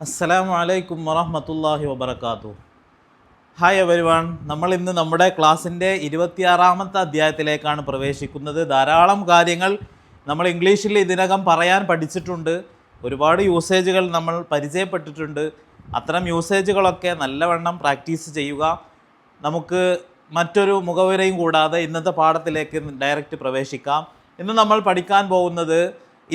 അസ്സലാമു അലൈക്കും വറഹ്മത്തുള്ളാഹി വബറകാതുഹു. ഹായ് എവരിവൺ, നമ്മൾ ഇന്ന് നമ്മുടെ ക്ലാസ്സിൻ്റെ 26-ാമത്തെ അധ്യായത്തിലേക്കാണ് പ്രവേശിക്കുന്നത്. ധാരാളം കാര്യങ്ങൾ നമ്മൾ ഇംഗ്ലീഷിൽ ഇതിനകം പറയാൻ പഠിച്ചിട്ടുണ്ട്. ഒരുപാട് യൂസേജുകൾ നമ്മൾ പരിചയപ്പെട്ടിട്ടുണ്ട്. അത്തരം യൂസേജുകളൊക്കെ നല്ലവണ്ണം പ്രാക്ടീസ് ചെയ്യുക. നമുക്ക് മറ്റൊരു മുഖവുരയും കൂടാതെ ഇന്നത്തെ പാഠത്തിലേക്ക് ഡയറക്റ്റ് പ്രവേശിക്കാം. ഇന്ന് നമ്മൾ പഠിക്കാൻ പോകുന്നത്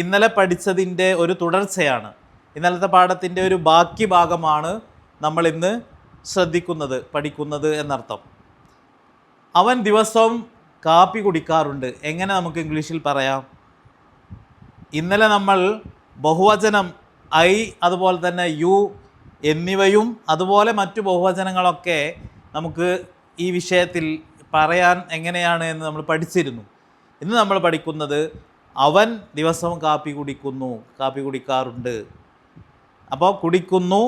ഇന്നലെ പഠിച്ചതിൻ്റെ ഒരു തുടർച്ചയാണ്. ഇന്നലത്തെ പാഠത്തിൻ്റെ ഒരു ബാക്കി ഭാഗമാണ് നമ്മൾ ഇന്ന് പഠിക്കുന്നത് എന്നർത്ഥം. അവൻ ദിവസവും കാപ്പി കുടിക്കാറുണ്ട്. എങ്ങനെ നമുക്ക് ഇംഗ്ലീഷിൽ പറയാം? ഇന്നലെ നമ്മൾ ബഹുവചനം ഐ, അതുപോലെ തന്നെ യു എന്നിവയും അതുപോലെ മറ്റു ബഹുവചനങ്ങളൊക്കെ നമുക്ക് ഈ വിഷയത്തിൽ പറയാൻ എങ്ങനെയാണ് എന്ന് നമ്മൾ പഠിച്ചിരുന്നു. ഇന്ന് നമ്മൾ പഠിക്കുന്നത് അവൻ ദിവസവും കാപ്പി കുടിക്കാറുണ്ട്. അപ്പോൾ കുടിക്കുന്നു,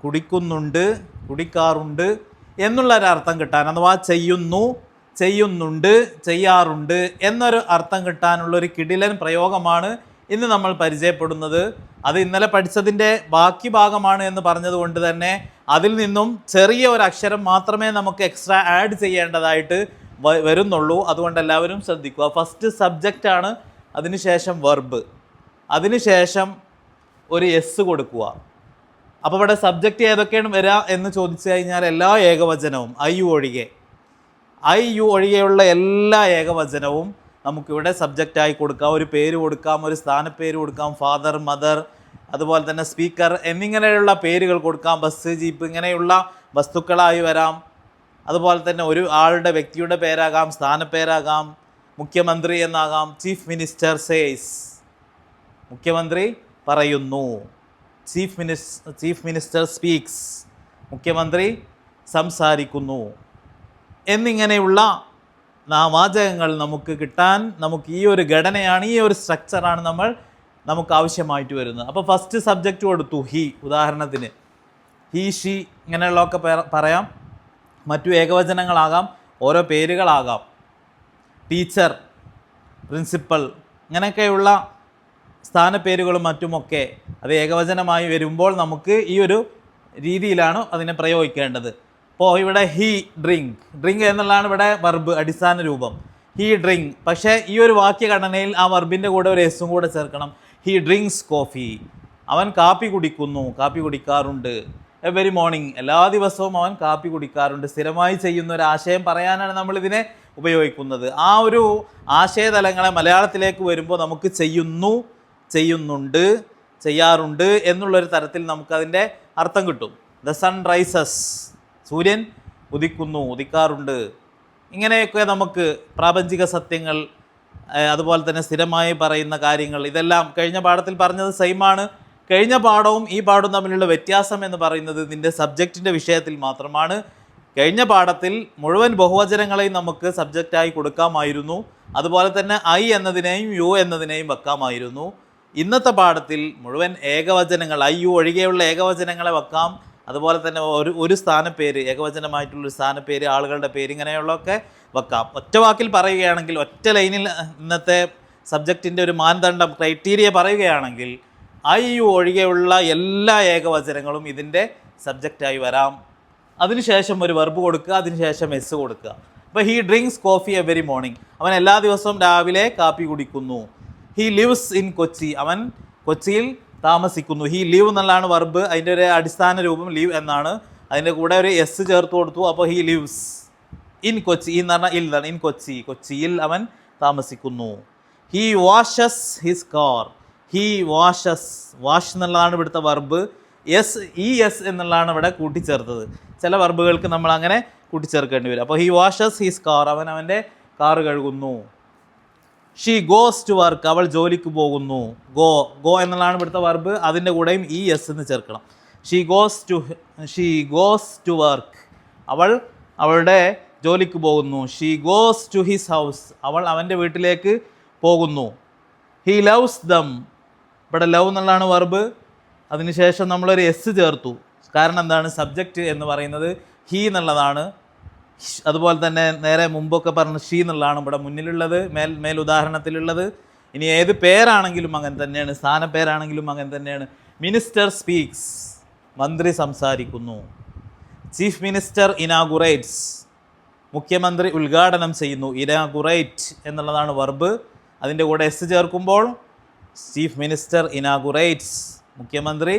കുടിക്കുന്നുണ്ട്, കുടിക്കാറുണ്ട് എന്നുള്ളൊരർത്ഥം കിട്ടാൻ, അഥവാ ചെയ്യുന്നു, ചെയ്യുന്നുണ്ട്, ചെയ്യാറുണ്ട് എന്നൊരു അർത്ഥം കിട്ടാനുള്ളൊരു കിടിലൻ പ്രയോഗമാണ് ഇന്ന് നമ്മൾ പരിചയപ്പെടുന്നത്. അത് ഇന്നലെ പഠിച്ചതിൻ്റെ ബാക്കി ഭാഗമാണ് എന്ന് പറഞ്ഞതുകൊണ്ട് തന്നെ അതിൽ നിന്നും ചെറിയ ഒരു അക്ഷരം മാത്രമേ നമുക്ക് എക്സ്ട്രാ ആഡ് ചെയ്യേണ്ടതായിട്ട് വരുന്നുള്ളൂ. അതുകൊണ്ട് എല്ലാവരും ശ്രദ്ധിക്കുക. ഫസ്റ്റ് സബ്ജക്റ്റാണ്, അതിനുശേഷം വെർബ്, അതിനുശേഷം ഒരു എസ് കൊടുക്കുക. അപ്പോൾ ഇവിടെ സബ്ജക്റ്റ് ഏതൊക്കെയാണ് വരിക എന്ന് ചോദിച്ചു കഴിഞ്ഞാൽ എല്ലാ ഏകവചനവും ഐ യു ഒഴികെയുള്ള എല്ലാ ഏകവചനവും നമുക്കിവിടെ സബ്ജക്റ്റായി കൊടുക്കാം. ഒരു പേര് കൊടുക്കാം, ഒരു സ്ഥാനപ്പേര് കൊടുക്കാം, ഫാദർ, മദർ, അതുപോലെ തന്നെ സ്പീക്കർ എന്നിങ്ങനെയുള്ള പേരുകൾ കൊടുക്കാം. ബസ്, ജീപ്പ് ഇങ്ങനെയുള്ള വസ്തുക്കളായി വരാം. അതുപോലെ തന്നെ ഒരു ആളുടെ വ്യക്തിയുടെ പേരാകാം, സ്ഥാനപ്പേരാകാം, മുഖ്യമന്ത്രി എന്നാകാം. ചീഫ് മിനിസ്റ്റർ സേസ്, മുഖ്യമന്ത്രി പറയുന്നു. ചീഫ് മിനിസ്റ്റർ സ്പീക്സ്, മുഖ്യമന്ത്രി സംസാരിക്കുന്നു എന്നിങ്ങനെയുള്ള വാചകങ്ങൾ നമുക്ക് കിട്ടാൻ നമുക്ക് ഈ ഒരു ഘടനയാണ്, ഈ ഒരു സ്ട്രക്ചറാണ് നമുക്ക് ആവശ്യമായിട്ട് വരുന്നത്. അപ്പോൾ ഫസ്റ്റ് സബ്ജക്റ്റ് കൊടുത്തു ഹി. ഉദാഹരണത്തിന് ഹി, ഷീ ഇങ്ങനെയുള്ളതൊക്കെ പറയാം. മറ്റു ഏകവചനങ്ങളാകാം, ഓരോ പേരുകളാകാം. ടീച്ചർ, പ്രിൻസിപ്പൽ ഇങ്ങനെയൊക്കെയുള്ള സ്ഥാനപ്പേരുകളും മറ്റുമൊക്കെ അത് ഏകവചനമായി വരുമ്പോൾ നമുക്ക് ഈ ഒരു രീതിയിലാണ് അതിനെ പ്രയോഗിക്കേണ്ടത്. അപ്പോൾ ഇവിടെ ഹി ഡ്രിങ്ക് എന്നുള്ളതാണ് ഇവിടെ വെർബ്, അടിസ്ഥാന രൂപം. He drink. പക്ഷേ ഈ ഒരു വാക്യഘടനയിൽ ആ വെർബിൻ്റെ കൂടെ ഒരു എസും കൂടെ ചേർക്കണം. He drinks coffee. അവൻ കാപ്പി കുടിക്കാറുണ്ട്. എവരി മോർണിംഗ്, എല്ലാ ദിവസവും അവൻ കാപ്പി കുടിക്കാറുണ്ട്. സ്ഥിരമായി ചെയ്യുന്ന ഒരു ആശയം പറയാനാണ് നമ്മളിതിനെ ഉപയോഗിക്കുന്നത്. ആ ഒരു ആശയതലങ്ങളെ മലയാളത്തിലേക്ക് വരുമ്പോൾ നമുക്ക് ചെയ്യുന്നു, ചെയ്യുന്നുണ്ട്, ചെയ്യാറുണ്ട് എന്നുള്ളൊരു തരത്തിൽ നമുക്കതിൻ്റെ അർത്ഥം കിട്ടും. ദ സൺ റൈസസ്, സൂര്യൻ ഉദിക്കാറുണ്ട്. ഇങ്ങനെയൊക്കെ നമുക്ക് പ്രാപഞ്ചിക സത്യങ്ങൾ, അതുപോലെ തന്നെ സ്ഥിരമായി പറയുന്ന കാര്യങ്ങൾ, ഇതെല്ലാം കഴിഞ്ഞ പാഠത്തിൽ പറഞ്ഞത് സെയിമാണ്. കഴിഞ്ഞ പാഠവും ഈ പാഠവും തമ്മിലുള്ള വ്യത്യാസം എന്ന് പറയുന്നത് ഇതിൻ്റെ സബ്ജക്റ്റിൻ്റെ വിഷയത്തിൽ മാത്രമാണ്. കഴിഞ്ഞ പാഠത്തിൽ മുഴുവൻ ബഹുവചനങ്ങളെയും നമുക്ക് സബ്ജക്റ്റായി കൊടുക്കാമായിരുന്നു. അതുപോലെ തന്നെ ഐ എന്നതിനെയും യു എന്നതിനെയും വെക്കാമായിരുന്നു. ഇന്നത്തെ പാഠത്തിൽ മുഴുവൻ ഏകവചനങ്ങൾ, ഐ യു ഒഴികെയുള്ള ഏകവചനങ്ങളെ വെക്കാം. അതുപോലെ തന്നെ ഒരു സ്ഥാനപ്പേര്, ഏകവചനമായിട്ടുള്ളൊരു സ്ഥാനപ്പേര്, ആളുകളുടെ പേര്, ഇങ്ങനെയുള്ളതൊക്കെ വെക്കാം. ഒറ്റ വാക്കിൽ പറയുകയാണെങ്കിൽ, ഒറ്റ ലൈനിൽ ഇന്നത്തെ സബ്ജക്റ്റിൻ്റെ ഒരു മാനദണ്ഡം, ക്രൈറ്റീരിയ പറയുകയാണെങ്കിൽ ഐ യു ഒഴികെയുള്ള എല്ലാ ഏകവചനങ്ങളും ഇതിൻ്റെ സബ്ജക്റ്റായി വരാം. അതിനുശേഷം ഒരു വെർബ് കൊടുക്കുക, അതിനുശേഷം എസ് കൊടുക്കുക. അപ്പോൾ he drinks coffee every morning, അവൻ എല്ലാ ദിവസവും രാവിലെ കാപ്പി കുടിക്കുന്നു. ഹി ലിവ്സ് ഇൻ കൊച്ചി, അവൻ കൊച്ചിയിൽ താമസിക്കുന്നു. ഹി ലിവ് എന്നുള്ളതാണ് വെർബ്, അതിൻ്റെ ഒരു അടിസ്ഥാന രൂപം ലീവ് എന്നാണ്. അതിൻ്റെ കൂടെ ഒരു എസ് ചേർത്ത് കൊടുത്തു. അപ്പോൾ ഹി ലിവ്സ് ഇൻ കൊച്ചി, എന്ന് പറഞ്ഞാൽ ഇല്ലാണ്, ഇൻ കൊച്ചി, കൊച്ചിയിൽ അവൻ താമസിക്കുന്നു. He washes his car, he washes, wash എന്നുള്ളതാണ് ഇവിടുത്തെ വെർബ്. എസ് എന്നുള്ളതാണ് ഇവിടെ കൂട്ടിച്ചേർത്തത്. ചില വെർബുകൾക്ക് നമ്മൾ അങ്ങനെ കൂട്ടിച്ചേർക്കേണ്ടി വരും. അപ്പോൾ ഹി വാഷസ് ഹിസ് കാർ, അവൻ അവൻ്റെ കാറ് കഴുകുന്നു. ഷീ ഗോസ് ടു വർക്ക്, അവൾ ജോലിക്ക് പോകുന്നു. ഗോ എന്നുള്ളതാണ് ഇവിടുത്തെ വെർബ്, അതിൻ്റെ കൂടെയും എസ് എന്ന് ചേർക്കണം. ഷീ ഗോസ് ടു വർക്ക്, അവൾ അവളുടെ ജോലിക്ക് പോകുന്നു. She goes to his house, അവൾ അവൻ്റെ വീട്ടിലേക്ക് പോകുന്നു. ഹി ലവ്സ് ദം, ഇവിടെ ലവ് എന്നുള്ളതാണ് വെർബ്, അതിനുശേഷം നമ്മളൊരു എസ് ചേർത്തു. കാരണം എന്താണ്? സബ്ജക്റ്റ് എന്ന് പറയുന്നത് ഹി എന്നുള്ളതാണ്. അതുപോലെ തന്നെ നേരെ മുമ്പൊക്കെ പറഞ്ഞ ഷീ എന്നുള്ളതാണ് ഇവിടെ മുന്നിലുള്ളത്, മേൽ ഉദാഹരണത്തിലുള്ളത്. ഇനി ഏത് പേരാണെങ്കിലും അങ്ങനെ തന്നെയാണ്, സ്ഥാനപ്പേരാണെങ്കിലും അങ്ങനെ തന്നെയാണ്. മിനിസ്റ്റർ സ്പീക്സ്, മന്ത്രി സംസാരിക്കുന്നു. ചീഫ് മിനിസ്റ്റർ ഇനാഗുറേറ്റ്സ്, മുഖ്യമന്ത്രി ഉദ്ഘാടനം ചെയ്യുന്നു. ഇനാഗുറേറ്റ് എന്നുള്ളതാണ് വെർബ്. അതിൻ്റെ കൂടെ എസ് ചേർക്കുമ്പോൾ ചീഫ് മിനിസ്റ്റർ ഇനാഗുറേറ്റ്സ്, മുഖ്യമന്ത്രി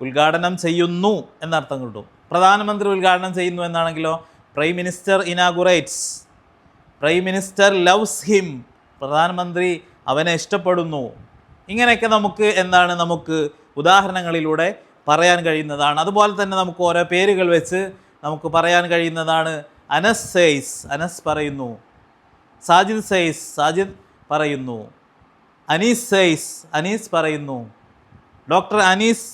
ഉദ്ഘാടനം ചെയ്യുന്നു എന്നർത്ഥം കിട്ടും. പ്രധാനമന്ത്രി ഉദ്ഘാടനം ചെയ്യുന്നു എന്നാണെങ്കിലോ prime minister inaugurates. Prime minister loves him, പ്രധാനമന്ത്രി അവനെ ഇഷ്ടപ്പെടുന്നു. ഇങ്ങനെയൊക്കെ നമുക്ക് ഉദാഹരണങ്ങളിലൂടെ പറയാൻ കഴിയുന്നതാണ്. അതുപോലെ തന്നെ നമുക്ക് ഓരോ പേരുകൾ വെച്ച് നമുക്ക് പറയാൻ കഴിയുന്നതാണ്. അനസ് സെയ്സ്, അനസ് പറയുന്നു. സാജിദ് സെയ്സ്, സാജിദ് പറയുന്നു. അനീസ് സെയ്സ്, അനീസ് പറയുന്നു. Doctor Anees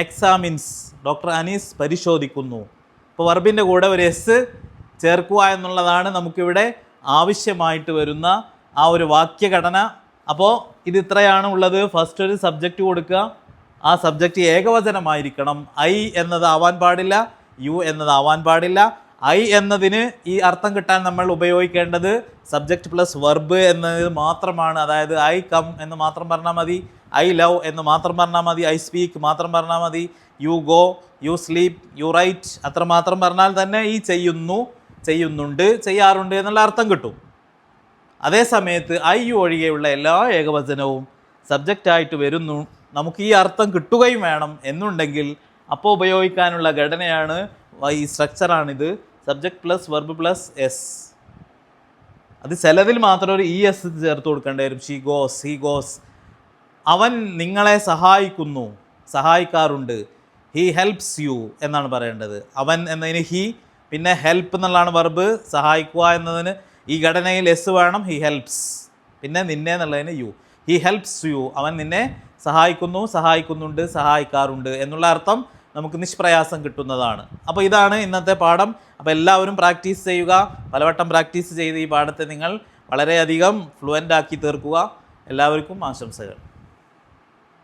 examines, doctor Anees പരിശോധിക്കുന്നു. ഇപ്പോൾ വെർബിൻ്റെ കൂടെ ഒരു എസ് ചേർക്കുക എന്നുള്ളതാണ് നമുക്കിവിടെ ആവശ്യമായിട്ട് വരുന്ന ആ ഒരു വാക്യഘടന. അപ്പോൾ ഇത് ഇത്രയാണ് ഉള്ളത്. ഫസ്റ്റ് ഒരു സബ്ജക്റ്റ് കൊടുക്കുക. ആ സബ്ജക്റ്റ് ഏകവചനമായിരിക്കണം. ഐ എന്നത് ആവാൻ പാടില്ല, യു എന്നത് ആവാൻ പാടില്ല. ഐ എന്നതിന് ഈ അർത്ഥം കിട്ടാൻ നമ്മൾ ഉപയോഗിക്കേണ്ടത് സബ്ജക്റ്റ് പ്ലസ് വെർബ് എന്നത് മാത്രമാണ്. അതായത് ഐ കം എന്ന് മാത്രം പറഞ്ഞാൽ മതി, ഐ ലവ് എന്ന് മാത്രം പറഞ്ഞാൽ മതി, ഐ സ്പീക്ക് മാത്രം പറഞ്ഞാൽ മതി, you go, you sleep, you write അത്ര മാത്രം പറഞ്ഞാൽ തന്നെ ഈ ചെയ്യുന്നു, ചെയ്യുന്നുണ്ട്, ചെയ്യാറുണ്ട് എന്നുള്ള അർത്ഥം കിട്ടും. അതേ സമയത്ത് ഐ യു ഒഴികെയുള്ള എല്ലാ ഏകവചനവും സബ്ജക്റ്റായിട്ട് വരുന്നു, നമുക്ക് ഈ അർത്ഥം കിട്ടുകയും വേണം എന്നുണ്ടെങ്കിൽ അപ്പോൾ ഉപയോഗിക്കാനുള്ള ഘടനയാണ്, ഈ സ്ട്രക്ചറാണിത്. Subject plus verb plus S. അത് ചിലതിൽ മാത്രം ഒരു ഇ എസ് ചേർത്ത് കൊടുക്കേണ്ടി വരും. She goes, he goes. അവൻ നിങ്ങളെ സഹായിക്കുന്നു, സഹായിക്കാറുണ്ട്. ഹി ഹെൽപ്സ് യു എന്നാണ് പറയേണ്ടത്. അവൻ എന്നതിന് ഹി, പിന്നെ ഹെൽപ്പ് എന്നുള്ളതാണ് വെർബ്. സഹായിക്കുക എന്നതിന് ഈ ഘടനയിൽ എസ് വേണം. He helps. പിന്നെ നിന്നെ എന്നുള്ളതിന് യു. ഹി ഹെൽപ്സ് യു, അവൻ നിന്നെ സഹായിക്കുന്നു, സഹായിക്കുന്നുണ്ട്, സഹായിക്കാറുണ്ട് എന്നുള്ള അർത്ഥം നമുക്ക് നിഷ്പ്രയാസം കിട്ടുന്നതാണ്. അപ്പോൾ ഇതാണ് ഇന്നത്തെ പാഠം. അപ്പോൾ എല്ലാവരും പ്രാക്ടീസ് ചെയ്യുക. പലവട്ടം പ്രാക്ടീസ് ചെയ്ത് ഈ പാഠത്തെ നിങ്ങൾ വളരെയധികം ഫ്ലുവൻ്റ് ആക്കി തീർക്കുക. എല്ലാവർക്കും ആശംസകൾ.